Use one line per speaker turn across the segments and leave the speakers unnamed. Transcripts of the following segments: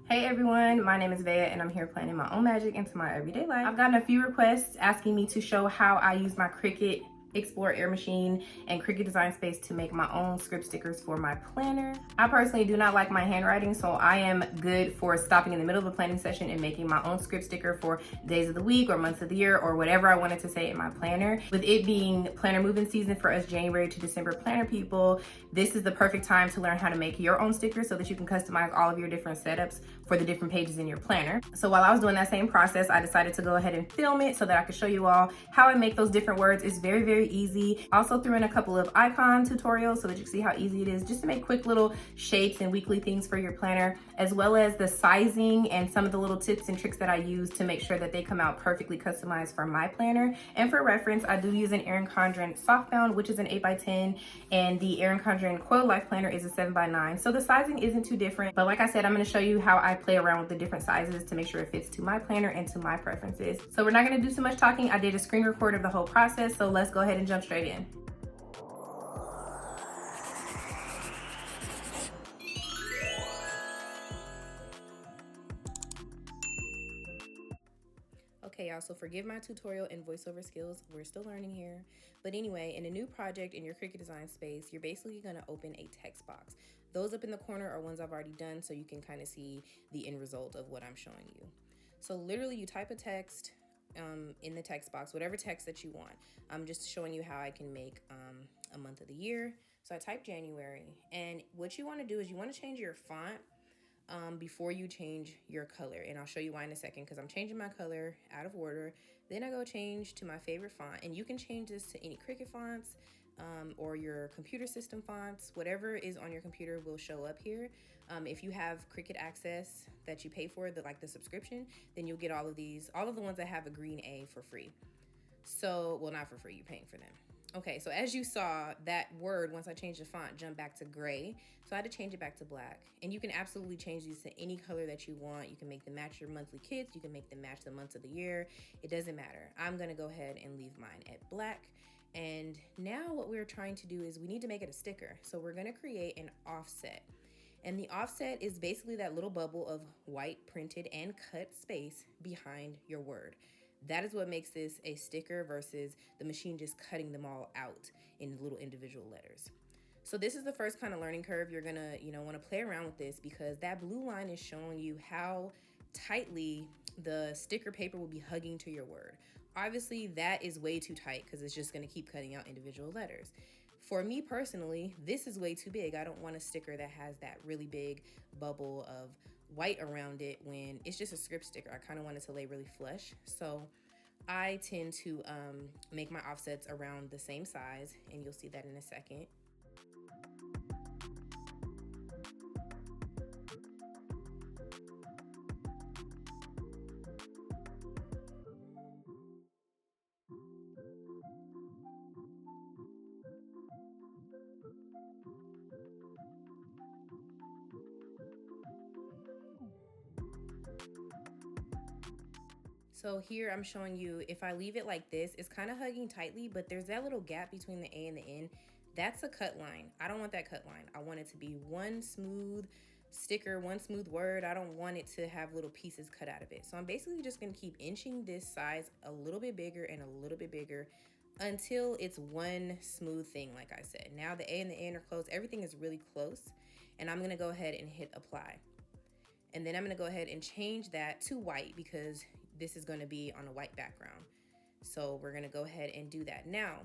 Hey everyone, my name is Veia and I'm here planning my own magic into my everyday life. I've gotten a few requests asking me to show how I use my Cricut Explore Air Machine and Cricut Design Space to make my own script stickers for my planner. I personally do not like my handwriting, so I am good for stopping in the middle of a planning session and making my own script sticker for days of the week or months of the year or whatever I wanted to say in my planner. With it being planner moving season for us January to December planner people, this is the perfect time to learn how to make your own stickers so that you can customize all of your different setups for the different pages in your planner. So while I was doing that same process, I decided to go ahead and film it so that I could show you all how I make those different words. It's very, very easy. I also threw in a couple of icon tutorials so that you can see how easy it is just to make quick little shapes and weekly things for your planner, as well as the sizing and some of the little tips and tricks that I use to make sure that they come out perfectly customized for my planner. And for reference, I do use an Erin Condren softbound, which is an 8x10, and the Erin Condren Coil Life Planner is a 7x9. So the sizing isn't too different, but like I said, I'm gonna show you how I play around with the different sizes to make sure it fits to my planner and to my preferences. So we're not gonna do too much talking. I did a screen record of the whole process, so let's go ahead and jump straight in. Okay, y'all, so forgive my tutorial and voiceover skills. We're still learning here. But anyway, in a new project in your Cricut Design Space, you're basically gonna open a text box. Those up in the corner are ones I've already done, so you can kind of see the end result of what I'm showing you. So literally you type a text in the text box, whatever text that you want. I'm just showing you how I can make a month of the year. So I type January, and what you wanna do is you wanna change your font before you change your color. And I'll show you why in a second, because I'm changing my color out of order. Then I go change to my favorite font, and you can change this to any Cricut fonts or your computer system fonts. Whatever is on your computer will show up here. If you have Cricut Access that you pay for, the subscription, then you'll get all of these, all of the ones that have a green A for free. So, well, not for free, you're paying for them. Okay, so as you saw, that word, once I changed the font, jumped back to gray. So I had to change it back to black. And you can absolutely change these to any color that you want. You can make them match your monthly kits. You can make them match the months of the year. It doesn't matter. I'm gonna go ahead and leave mine at black. And now what we're trying to do is we need to make it a sticker. So we're gonna create an offset. And the offset is basically that little bubble of white printed and cut space behind your word. That is what makes this a sticker versus the machine just cutting them all out in little individual letters. So this is the first kind of learning curve. You're gonna, want to play around with this because that blue line is showing you how tightly the sticker paper will be hugging to your word. Obviously, that is way too tight because it's just gonna keep cutting out individual letters. For me personally, this is way too big. I don't want a sticker that has that really big bubble of white around it when it's just a script sticker. I kind of want it to lay really flush. So I tend to make my offsets around the same size, and you'll see that in a second. So here I'm showing you, if I leave it like this, it's kind of hugging tightly, but there's that little gap between the A and the N. That's a cut line. I don't want that cut line. I want it to be one smooth sticker, one smooth word. I don't want it to have little pieces cut out of it. So I'm basically just gonna keep inching this size a little bit bigger and a little bit bigger until it's one smooth thing, like I said. Now the A and the N are close. Everything is really close. And I'm gonna go ahead and hit apply. And then I'm gonna go ahead and change that to white because this is gonna be on a white background. So we're gonna go ahead and do that. Now,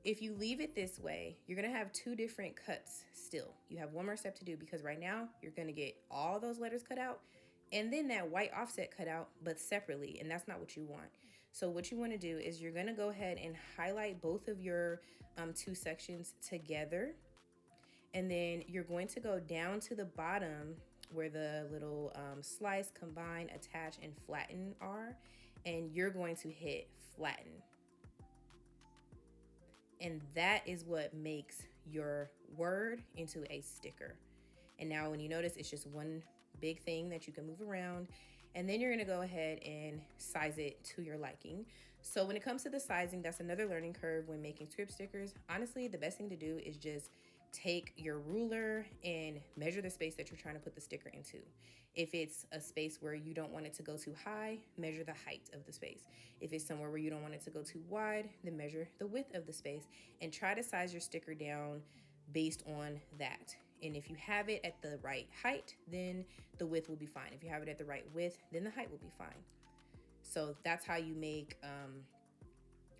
if you leave it this way, you're gonna have two different cuts still. You have one more step to do because right now you're gonna get all those letters cut out and then that white offset cut out, but separately, and that's not what you want. So what you wanna do is you're gonna go ahead and highlight both of your two sections together. And then you're going to go down to the bottom where the little slice, combine, attach, and flatten are, and you're going to hit flatten. And that is what makes your word into a sticker. And now when you notice, it's just one big thing that you can move around, and then you're gonna go ahead and size it to your liking. So when it comes to the sizing, that's another learning curve when making script stickers. Honestly, the best thing to do is just take your ruler and measure the space that you're trying to put the sticker into. If it's a space where you don't want it to go too high, measure the height of the space. If it's somewhere where you don't want it to go too wide, then measure the width of the space and try to size your sticker down based on that. And if you have it at the right height, then the width will be fine. If you have it at the right width, then the height will be fine. So that's how you make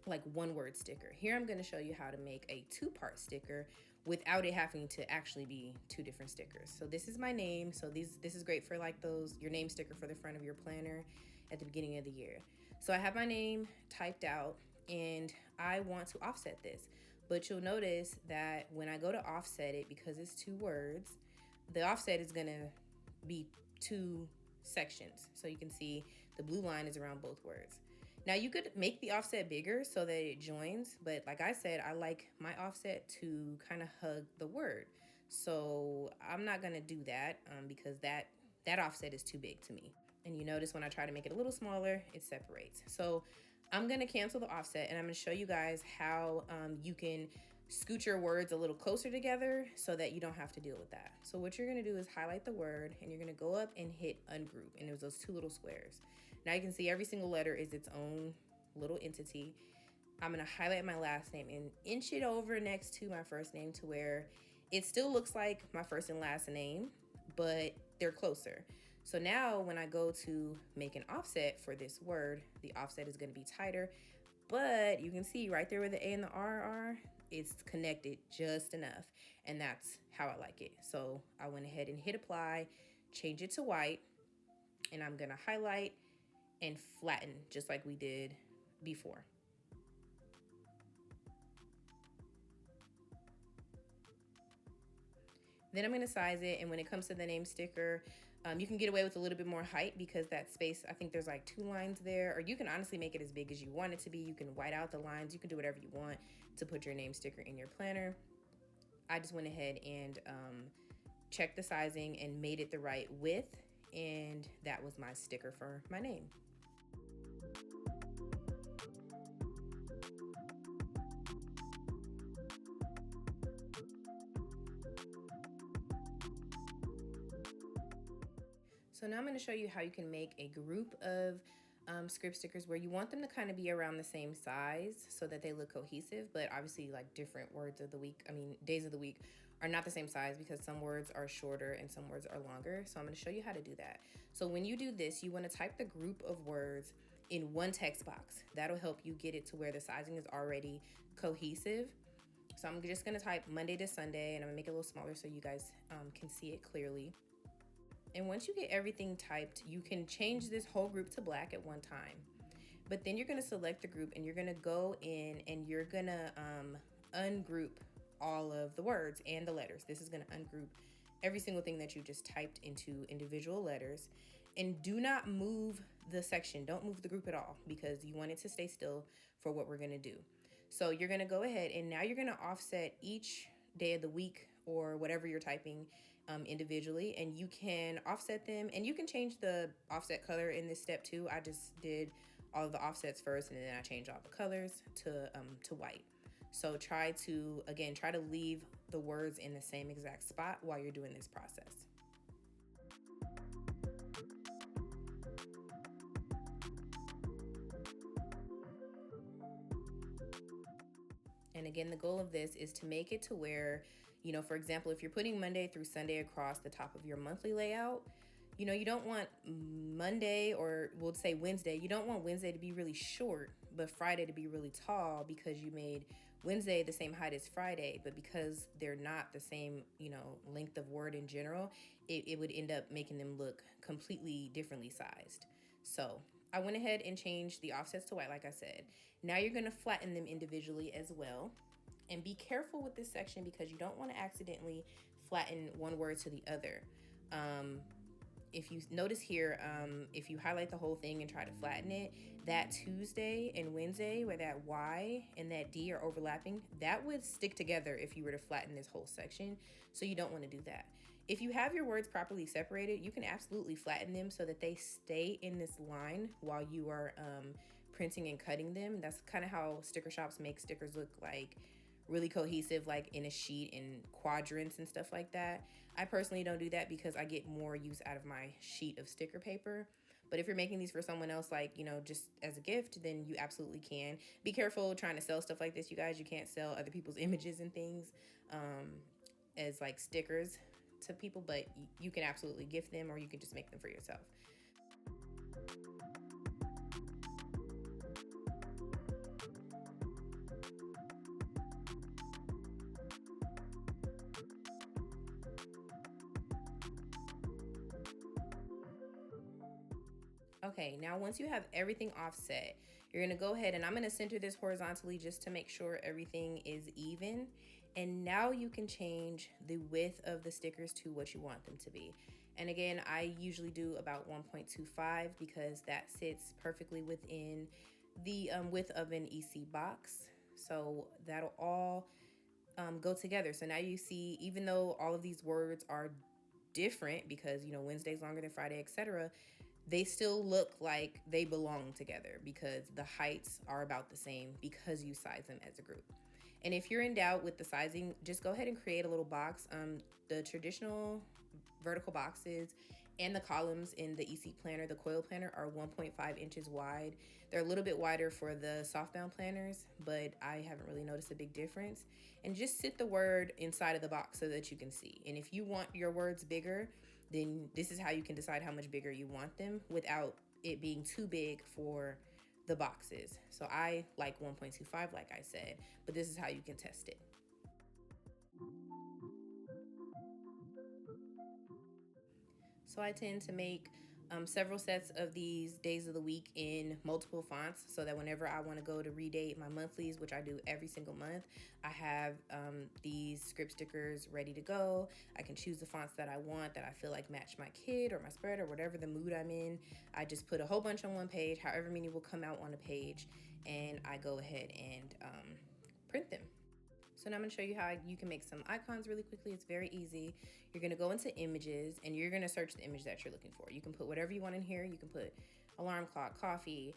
like one word sticker. Here I'm going to show you how to make a 2-part sticker without it having to actually be 2 different stickers. So this is my name. So this is great for like your name sticker for the front of your planner at the beginning of the year. So I have my name typed out and I want to offset this. But you'll notice that when I go to offset it, because it's 2 words, the offset is going to be 2 sections. So you can see the blue line is around both words. Now you could make the offset bigger so that it joins, but like I said, I like my offset to kind of hug the word. So I'm not gonna do that because that offset is too big to me. And you notice when I try to make it a little smaller, it separates. So I'm gonna cancel the offset and I'm gonna show you guys how you can scoot your words a little closer together so that you don't have to deal with that. So what you're gonna do is highlight the word and you're gonna go up and hit ungroup, and there's those 2 little squares. Now you can see every single letter is its own little entity. I'm gonna highlight my last name and inch it over next to my first name to where it still looks like my first and last name, but they're closer. So now when I go to make an offset for this word, the offset is gonna be tighter, but you can see right there where the A and the R are, it's connected just enough. And that's how I like it. So I went ahead and hit apply, change it to white, and I'm gonna highlight and flatten just like we did before. Then I'm gonna size it, and when it comes to the name sticker, you can get away with a little bit more height because that space, I think there's like 2 lines there, or you can honestly make it as big as you want it to be. You can white out the lines, you can do whatever you want to put your name sticker in your planner. I just went ahead and checked the sizing and made it the right width, and that was my sticker for my name. So now I'm going to show you how you can make a group of script stickers where you want them to kind of be around the same size so that they look cohesive, but obviously like different days of the week are not the same size because some words are shorter and some words are longer. So I'm going to show you how to do that. So when you do this, you want to type the group of words in one text box. That'll help you get it to where the sizing is already cohesive. So I'm just going to type Monday to Sunday, and I'm going to make it a little smaller so you guys can see it clearly. And once you get everything typed, you can change this whole group to black at one time. But then you're gonna select the group and you're gonna go in and you're gonna ungroup all of the words and the letters. This is gonna ungroup every single thing that you just typed into individual letters. And do not move the section. Don't move the group at all because you want it to stay still for what we're gonna do. So you're gonna go ahead and now you're gonna offset each day of the week or whatever you're typing individually, and you can offset them, and you can change the offset color in this step too. I just did all of the offsets first and then I changed all the colors to white. So try to leave the words in the same exact spot while you're doing this process. And again, the goal of this is to make it to where, for example, if you're putting Monday through Sunday across the top of your monthly layout, you don't want Monday, or we'll say Wednesday, you don't want Wednesday to be really short, but Friday to be really tall because you made Wednesday the same height as Friday, but because they're not the same, length of word in general, it would end up making them look completely differently sized. So I went ahead and changed the offsets to white, like I said. Now you're gonna flatten them individually as well. And be careful with this section because you don't want to accidentally flatten one word to the other. If you notice here, if you highlight the whole thing and try to flatten it, that Tuesday and Wednesday where that Y and that D are overlapping, that would stick together if you were to flatten this whole section. So you don't want to do that. If you have your words properly separated, you can absolutely flatten them so that they stay in this line while you are printing and cutting them. That's kind of how sticker shops make stickers look like really cohesive, like in a sheet in quadrants and stuff like that. I personally don't do that because I get more use out of my sheet of sticker paper. But if you're making these for someone else, like, you know, just as a gift, then you absolutely can. Be careful trying to sell stuff like this, you guys. You can't sell other people's images and things as like stickers to people, but you can absolutely gift them, or you can just make them for yourself. Okay, now once you have everything offset, you're gonna go ahead and I'm gonna center this horizontally just to make sure everything is even. And now you can change the width of the stickers to what you want them to be. And again, I usually do about 1.25 because that sits perfectly within the width of an EC box. So that'll all go together. So now you see, even though all of these words are different because, you know, Wednesday's longer than Friday, etc., they still look like they belong together because the heights are about the same because you size them as a group. And if you're in doubt with the sizing, just go ahead and create a little box. The traditional vertical boxes and the columns in the EC planner, the coil planner, are 1.5 inches wide. They're a little bit wider for the softbound planners, but I haven't really noticed a big difference. And just sit the word inside of the box so that you can see. And if you want your words bigger, then this is how you can decide how much bigger you want them without it being too big for the boxes. So I like 1.25, like I said, but this is how you can test it. So I tend to make several sets of these days of the week in multiple fonts so that whenever I want to go to redate my monthlies, which I do every single month, I have these script stickers ready to go. I can choose the fonts that I want that I feel like match my kid or my spread or whatever the mood I'm in. I just put a whole bunch on one page, however many will come out on a page, and I go ahead and print them. So now I'm gonna show you how you can make some icons really quickly. It's very easy. You're gonna go into images and you're gonna search the image that you're looking for. You can put whatever you want in here. You can put alarm clock, coffee,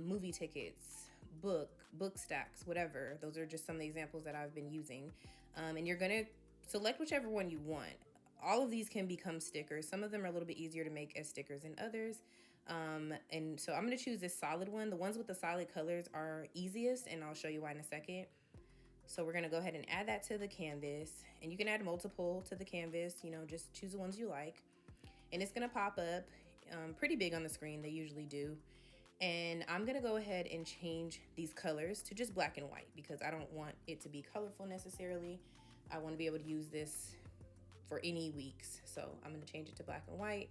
movie tickets, book stacks, whatever. Those are just some of the examples that I've been using. And you're gonna select whichever one you want. All of these can become stickers. Some of them are a little bit easier to make as stickers than others. And so I'm gonna choose this solid one. The ones with the solid colors are easiest, and I'll show you why in a second. So we're gonna go ahead and add that to the canvas, and you can add multiple to the canvas, you know, just choose the ones you like. And it's gonna pop up pretty big on the screen, they usually do. And I'm gonna go ahead and change these colors to just black and white because I don't want it to be colorful necessarily. I wanna be able to use this for any weeks. So I'm gonna change it to black and white.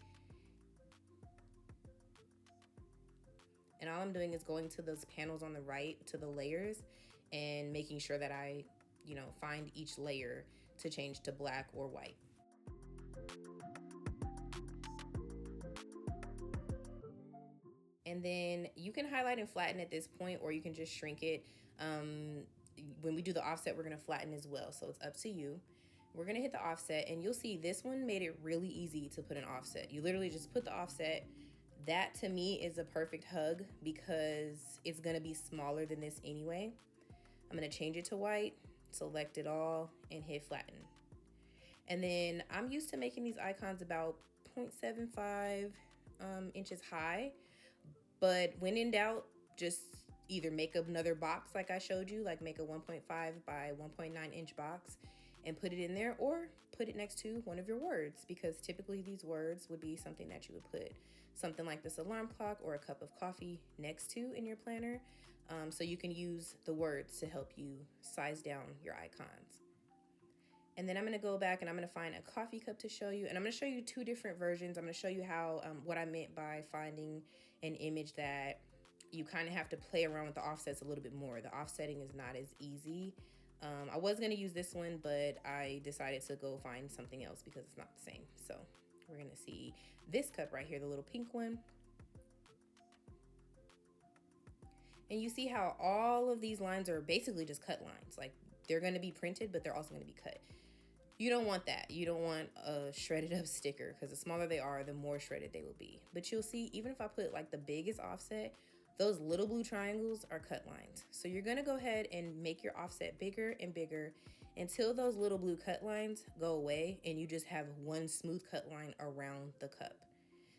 And all I'm doing is going to those panels on the right, to the layers, and making sure that I, you know, find each layer to change to black or white. And then you can highlight and flatten at this point, or you can just shrink it. When we do the offset, we're gonna flatten as well, so it's up to you. We're gonna hit the offset, and you'll see this one made it really easy to put an offset. You literally just put the offset. That to me is a perfect hug because it's gonna be smaller than this anyway. I'm gonna change it to white, select it all, and hit flatten. And then I'm used to making these icons about 0.75 inches high, but when in doubt, just either make another box like I showed you, like make a 1.5 by 1.9 inch box and put it in there, or put it next to one of your words, because typically these words would be something that you would put something like this alarm clock or a cup of coffee next to in your planner. So you can use the words to help you size down your icons. And then I'm gonna go back and I'm gonna find a coffee cup to show you. And I'm gonna show you two different versions. I'm gonna show you how, what I meant by finding an image that you kind of have to play around with the offsets a little bit more. The offsetting is not as easy. I was gonna use this one, but I decided to go find something else because it's not the same. So we're gonna see this cup right here, the little pink one. And you see how all of these lines are basically just cut lines. Like they're gonna be printed, but they're also gonna be cut. You don't want that. You don't want a shredded up sticker because the smaller they are, the more shredded they will be. But you'll see, even if I put like the biggest offset, those little blue triangles are cut lines. So you're gonna go ahead and make your offset bigger and bigger until those little blue cut lines go away and you just have one smooth cut line around the cup.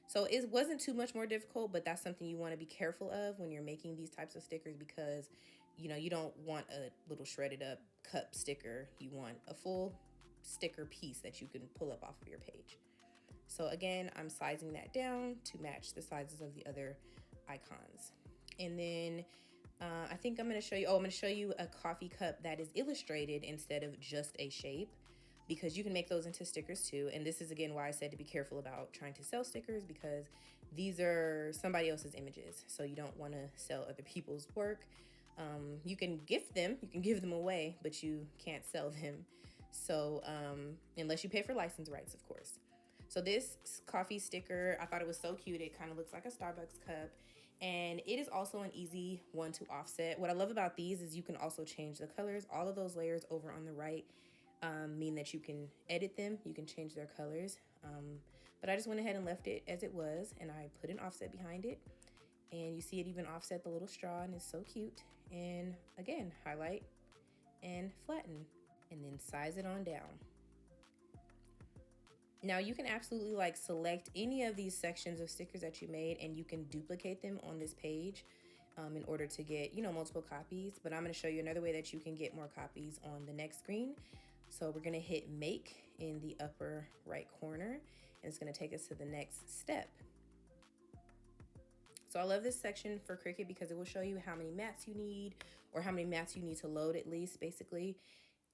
So it wasn't too much more difficult, but that's something you want to be careful of when you're making these types of stickers, because you don't want a little shredded up cup sticker. You want a full sticker piece that you can pull up off of your page. So again, I'm sizing that down to match the sizes of the other icons. And then I think I'm going to show you, I'm going to show you a coffee cup that is illustrated instead of just a shape, because you can make those into stickers too. And this is again why I said to be careful about trying to sell stickers, because these are somebody else's images. So you don't want to sell other people's work. You can gift them, you can give them away, but you can't sell them. So unless you pay for license rights, of course. So this coffee sticker, I thought it was so cute. It kind of looks like a Starbucks cup. And it is also an easy one to offset. What I love about these is you can also change the colors. All of those layers over on the right mean that you can edit them. You can change their colors. But I just went ahead and left it as it was, and I put an offset behind it. And you see it even offset the little straw, and it's so cute. And again, highlight and flatten, and then size it on down. Now you can absolutely select any of these sections of stickers that you made, and you can duplicate them on this page in order to get, multiple copies. But I'm going to show you another way that you can get more copies on the next screen. So we're going to hit make in the upper right corner, and it's going to take us to the next step. So I love this section for Cricut because it will show you how many mats you need, or how many mats you need to load at least, basically.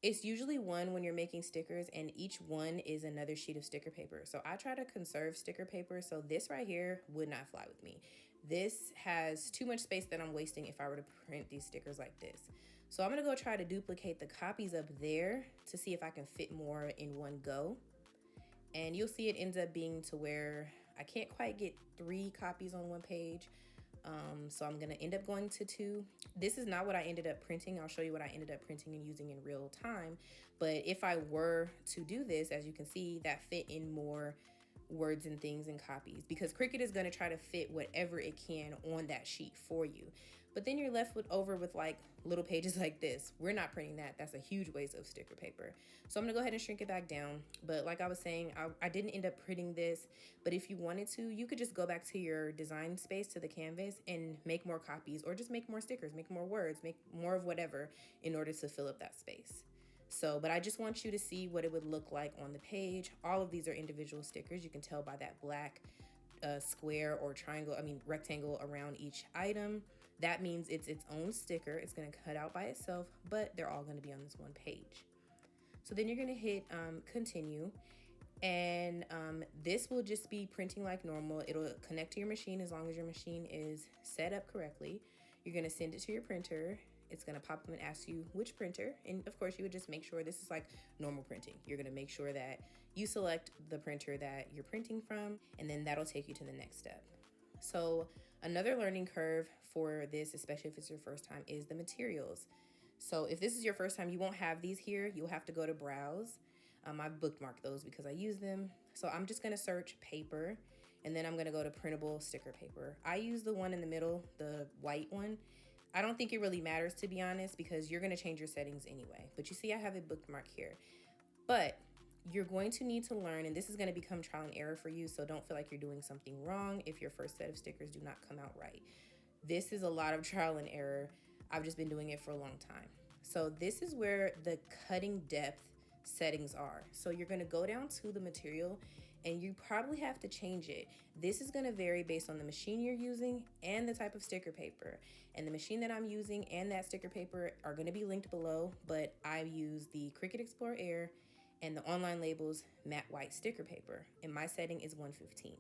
It's usually one when you're making stickers, and each one is another sheet of sticker paper. So I try to conserve sticker paper. So this right here would not fly with me. This has too much space that I'm wasting if I were to print these stickers like this. So I'm gonna go try to duplicate the copies up there to see if I can fit more in one go. And you'll see it ends up being to where I can't quite get 3 copies on one page. So I'm gonna end up going to 2. This is not what I ended up printing. I'll show you what I ended up printing and using in real time. But if I were to do this, as you can see, that fit in more words and things and copies, because Cricut is gonna try to fit whatever it can on that sheet for you. But then you're left over with little pages like this. We're not printing that. That's a huge waste of sticker paper. So I'm gonna go ahead and shrink it back down. But like I was saying, I didn't end up printing this, but if you wanted to, you could just go back to your design space, to the canvas, and make more copies, or just make more stickers, make more words, make more of whatever in order to fill up that space. So, but I just want you to see what it would look like on the page. All of these are individual stickers. You can tell by that black square or rectangle around each item. That means it's its own sticker. It's going to cut out by itself, but they're all going to be on this one page. So then you're going to hit continue, and this will just be printing like normal. It'll connect to your machine as long as your machine is set up correctly. You're going to send it to your printer. It's going to pop up and ask you which printer. And of course, you would just make sure this is like normal printing. You're going to make sure that you select the printer that you're printing from, and then that'll take you to the next step. So another learning curve for this, especially if it's your first time, is the materials. So if this is your first time, you won't have these here. You'll have to go to browse. I've bookmarked those because I use them. So I'm just going to search paper, and then I'm going to go to printable sticker paper. I use the one in the middle, the white one. I don't think it really matters, to be honest, because you're going to change your settings anyway. But you see I have it bookmarked here. But you're going to need to learn, and this is going to become trial and error for you, so don't feel like you're doing something wrong if your first set of stickers do not come out right. This is a lot of trial and error. I've just been doing it for a long time. So this is where the cutting depth settings are. So you're going to go down to the material, and you probably have to change it. This is going to vary based on the machine you're using and the type of sticker paper. And the machine that I'm using and that sticker paper are going to be linked below, but I use the Cricut Explore Air and the Online Labels matte white sticker paper, and my setting is 115.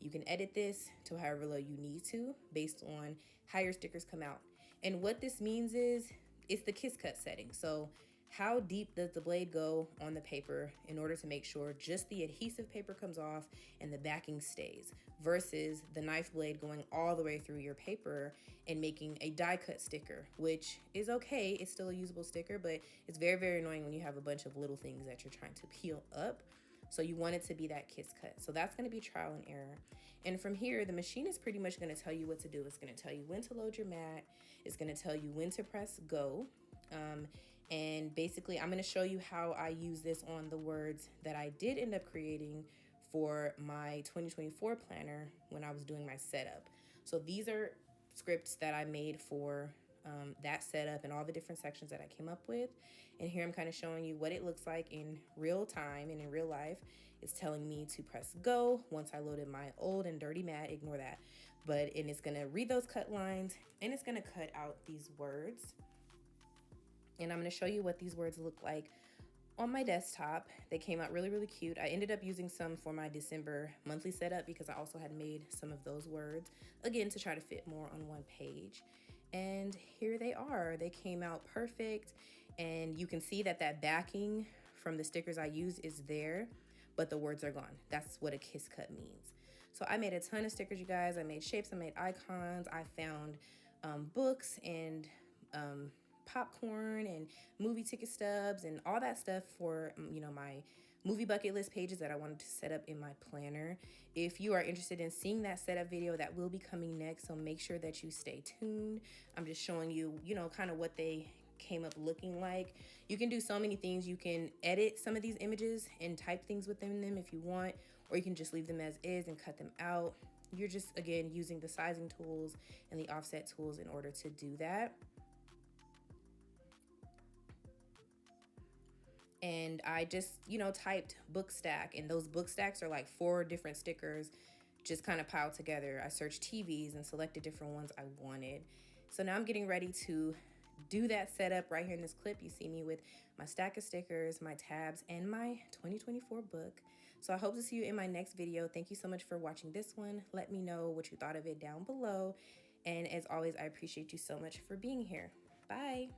You can edit this to however low you need to based on how your stickers come out. And what this means is it's the kiss cut setting. So how deep does the blade go on the paper in order to make sure just the adhesive paper comes off and the backing stays, versus the knife blade going all the way through your paper and making a die cut sticker, which is okay. It's still a usable sticker, but it's very, very annoying when you have a bunch of little things that you're trying to peel up. So you want it to be that kiss cut. So that's going to be trial and error. And from here, the machine is pretty much going to tell you what to do. It's going to tell you when to load your mat. It's going to tell you when to press go. And basically, I'm going to show you how I use this on the words that I did end up creating for my 2024 planner when I was doing my setup. So these are scripts that I made for that setup and all the different sections that I came up with. And here I'm kind of showing you what it looks like in real time and in real life. It's telling me to press go once I loaded my old and dirty mat, ignore that. And it's gonna read those cut lines and it's gonna cut out these words. And I'm gonna show you what these words look like on my desktop. They came out really, really cute. I ended up using some for my December monthly setup because I also had made some of those words, again, to try to fit more on one page. And here they are. They came out perfect. And you can see that that backing from the stickers I used is there, but the words are gone. That's what a kiss cut means. So I made a ton of stickers, you guys. I made shapes, I made icons. I found books and popcorn and movie ticket stubs and all that stuff for, my movie bucket list pages that I wanted to set up in my planner. If you are interested in seeing that setup video, that will be coming next, so make sure that you stay tuned. I'm just showing you, kind of what they came up looking like. You can do so many things. You can edit some of these images and type things within them if you want, or you can just leave them as is and cut them out. You're just, again, using the sizing tools and the offset tools in order to do that. And I just, typed book stack, and those book stacks are like 4 different stickers just kind of piled together. I searched TVs and selected different ones I wanted. So now I'm getting ready to do that setup right here in this clip. You see me with my stack of stickers, my tabs, and my 2024 book. So I hope to see you in my next video. Thank you so much for watching this one. Let me know what you thought of it down below. And as always, I appreciate you so much for being here. Bye.